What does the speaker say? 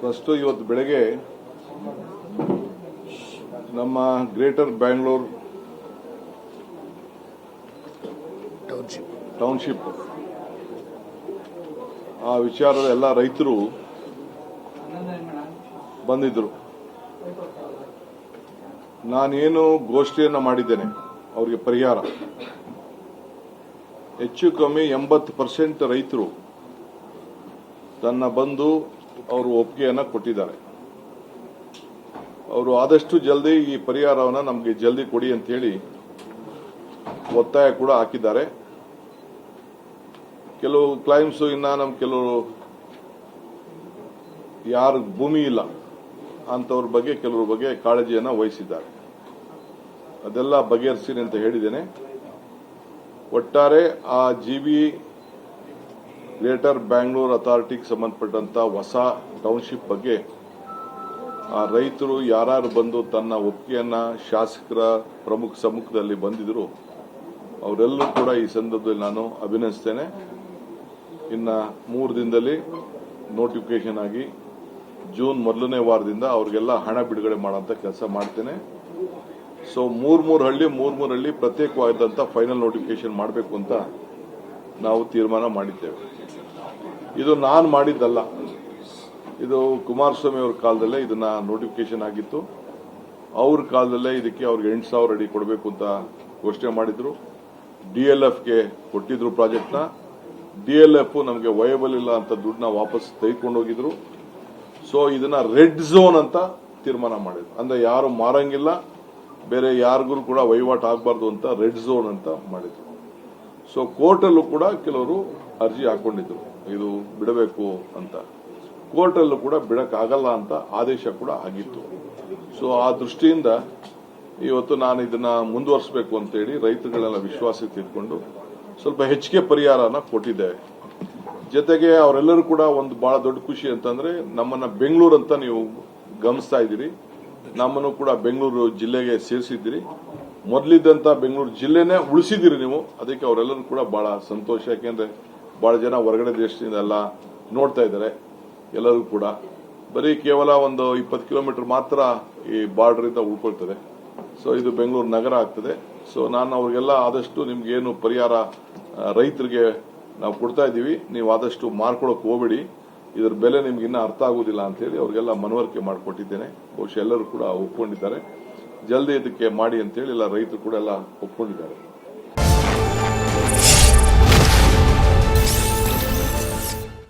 First ಇವತ್ತು ಬೆಳಗ್ಗೆ ನಮ್ಮ ಗ್ರೇಟರ್ ಬ್ಯಾಂಗ್ಳೂರ್ ಟೌನ್ಶಿಪ್ ಆ ವಿಚಾರದ ಎಲ್ಲ ರೈತರು ಬಂದಿದ್ರು. ನಾನೇನು ಗೋಷ್ಠಿಯನ್ನು ಮಾಡಿದ್ದೇನೆ ಅವರಿಗೆ ಪರಿಹಾರ ಹೆಚ್ಚು ಕಮ್ಮಿ 80% ರೈತರು ತನ್ನ ಬಂದು ಅವರು ಒಪ್ಪಿಗೆಯನ್ನು ಕೊಟ್ಟಿದ್ದಾರೆ. ಅವರು ಆದಷ್ಟು ಜಲ್ದಿ ಈ ಪರಿಹಾರವನ್ನು ನಮಗೆ ಜಲ್ದಿ ಕೊಡಿ ಅಂತ ಹೇಳಿ ಒತ್ತಾಯ ಕೂಡ ಹಾಕಿದ್ದಾರೆ. ಕೆಲವು ಕ್ಲೈಮ್ಸ್ ಇನ್ನ ನಮ್ ಕೆಲವು ಯಾರ ಭೂಮಿ ಇಲ್ಲ ಅಂತವ್ರ ಬಗ್ಗೆ ಕೆಲವ್ರ ಬಗ್ಗೆ ಕಾಳಜಿಯನ್ನು ವಹಿಸಿದ್ದಾರೆ. ಅದೆಲ್ಲ ಬಗೆಹರಿಸ್ತೀನಿ ಅಂತ ಹೇಳಿದ್ದೇನೆ. ಒಟ್ಟಾರೆ ಆ ಜಿಬಿ ಗ್ರೇಟರ್ ಬ್ಯಾಂಗ್ಳೂರ್ ಅಥಾರಿಟಿಗೆ ಸಂಬಂಧಪಟ್ಟಂತ ಹೊಸ ಟೌನ್ಶಿಪ್ ಬಗ್ಗೆ ಆ ರೈತರು ಯಾರು ಬಂದು ತನ್ನ ಒಪ್ಪಿಗೆಯನ್ನ ಶಾಸಕರ ಪ್ರಮುಖ ಸಮ್ಮುಖದಲ್ಲಿ ಬಂದಿದ್ರು ಅವರೆಲ್ಲರೂ ಕೂಡ ಈ ಸಂದರ್ಭದಲ್ಲಿ ನಾನು ಅಭಿನಂದಿಸ್ತೇನೆ. ಇನ್ನ 3 ದಿನದಲ್ಲಿ ನೋಟಿಫಿಕೇಶನ್ ಆಗಿ ಜೂನ್ ಮೊದಲನೇ ವಾರದಿಂದ ಅವರಿಗೆಲ್ಲ ಹಣ ಬಿಡುಗಡೆ ಮಾಡುವಂತ ಕೆಲಸ ಮಾಡ್ತೇನೆ. ಸೊ ಮೂರ್ ಹಳ್ಳಿ ಪ್ರತ್ಯೇಕವಾದಂತ ಫೈನಲ್ ನೋಟಿಫಿಕೇಶನ್ ಮಾಡಬೇಕು ಅಂತ ನಾವು ತೀರ್ಮಾನ ಮಾಡಿದ್ದೇವೆ. ಇದು ನಾನು ಮಾಡಿದ್ದಲ್ಲ, ಇದು ಕುಮಾರಸ್ವಾಮಿ ಅವರ ಕಾಲದಲ್ಲೇ ಇದನ್ನ ನೋಟಿಫಿಕೇಶನ್ ಆಗಿತ್ತು. ಅವ್ರ ಕಾಲದಲ್ಲೇ ಇದಕ್ಕೆ ಅವ್ರಿಗೆ 8,000 ಅಡಿ ಕೊಡಬೇಕು ಅಂತ ಘೋಷಣೆ ಮಾಡಿದ್ರು. DLFಗೆ ಕೊಟ್ಟಿದ್ರು ಪ್ರಾಜೆಕ್ಟ್ನ. DLF ನಮಗೆ ವಯಬಲ್ ಇಲ್ಲ ಅಂತ ದುಡ್ಡನ್ನ ವಾಪಸ್ ತೆಗೆದುಕೊಂಡು ಹೋಗಿದ್ರು. ಸೊ ಇದನ್ನ ರೆಡ್ ಝೋನ್ ಅಂತ ತೀರ್ಮಾನ ಮಾಡಿದ್ರು. ಅಂದ್ರೆ ಯಾರು ಮಾರಂಗಿಲ್ಲ, ಬೇರೆ ಯಾರಿಗೂ ಕೂಡ ವಹಿವಾಟು ಆಗಬಾರ್ದು ಅಂತ ರೆಡ್ ಝೋನ್ ಅಂತ ಮಾಡಿದ್ರು. ಸೊ ಕೋರ್ಟಲ್ಲೂ ಕೂಡ ಕೆಲವರು ಅರ್ಜಿ ಹಾಕೊಂಡಿದ್ರು ಇದು ಬಿಡಬೇಕು ಅಂತ. ಕೋರ್ಟಲ್ಲೂ ಕೂಡ ಬಿಡಕ್ಕಾಗಲ್ಲ ಅಂತ ಆದೇಶ ಕೂಡ ಆಗಿತ್ತು. ಸೊ ಆ ದೃಷ್ಟಿಯಿಂದ ಇವತ್ತು ನಾನು ಇದನ್ನ ಮುಂದುವರಿಸಬೇಕು ಅಂತ ಹೇಳಿ ರೈತರುಗಳೆಲ್ಲ ವಿಶ್ವಾಸಕ್ಕೆ ತಿಳ್ಕೊಂಡು ಸ್ವಲ್ಪ ಹೆಚ್ಚಿಗೆ ಪರಿಹಾರನ ಕೊಟ್ಟಿದ್ದೇವೆ. ಜೊತೆಗೆ ಅವರೆಲ್ಲರೂ ಕೂಡ ಒಂದು ಬಹಳ ದೊಡ್ಡ ಖುಷಿ ಅಂತಂದ್ರೆ ನಮ್ಮನ್ನ ಬೆಂಗಳೂರು ಅಂತ ನೀವು ಗಮನಿಸ್ತಾ ಇದ್ದೀರಿ, ನಮ್ಮನ್ನು ಕೂಡ ಬೆಂಗಳೂರು ಜಿಲ್ಲೆಗೆ ಸೇರಿಸಿದ್ದೀರಿ. ಮೊದಲಿದ್ದಂತ ಬೆಂಗಳೂರು ಜಿಲ್ಲೆನೇ ಉಳಿಸಿದಿರಿ ನೀವು. ಅದಕ್ಕೆ ಅವರೆಲ್ಲರೂ ಕೂಡ ಬಹಳ ಸಂತೋಷ. ಯಾಕೆಂದ್ರೆ ಬಹಳ ಜನ ಹೊರಗಡೆ ದೇಶದಿಂದ ಎಲ್ಲ ನೋಡ್ತಾ ಇದ್ದಾರೆ. ಎಲ್ಲರೂ ಕೂಡ ಬರೀ ಕೇವಲ ಒಂದು 20 ಕಿಲೋಮೀಟರ್ ಮಾತ್ರ ಈ ಬಾರ್ಡರ್ ಇಂದ ಉಳ್ಕೊಳ್ತದೆ. ಸೊ ಇದು ಬೆಂಗಳೂರು ನಗರ ಆಗ್ತದೆ. ಸೊ ನಾನು ಅವ್ರಿಗೆಲ್ಲ ಆದಷ್ಟು ನಿಮ್ಗೆ ಏನು ಪರಿಹಾರ ರೈತರಿಗೆ ನಾವು ಕೊಡ್ತಾ ಇದ್ದೀವಿ, ನೀವು ಆದಷ್ಟು ಮಾರ್ಕೊಳಕ್ ಹೋಗಬೇಡಿ, ಇದರ ಬೆಲೆ ನಿಮ್ಗೆ ಇನ್ನೂ ಅರ್ಥ ಆಗುದಿಲ್ಲ ಅಂತ ಹೇಳಿ ಅವ್ರಿಗೆಲ್ಲ ಮನವರಿಕೆ ಮಾಡಿಕೊಟ್ಟಿದ್ದೇನೆ. ಬಹುಶಃ ಎಲ್ಲರೂ ಕೂಡ ಒಪ್ಕೊಂಡಿದ್ದಾರೆ. ಜಲ್ದಿ ಇದಕ್ಕೆ ಮಾಡಿ ಅಂತ ಹೇಳಿ ಎಲ್ಲ ರೈತರು ಕೂಡ ಎಲ್ಲ ಒಪ್ಕೊಂಡಿದ್ದಾರೆ.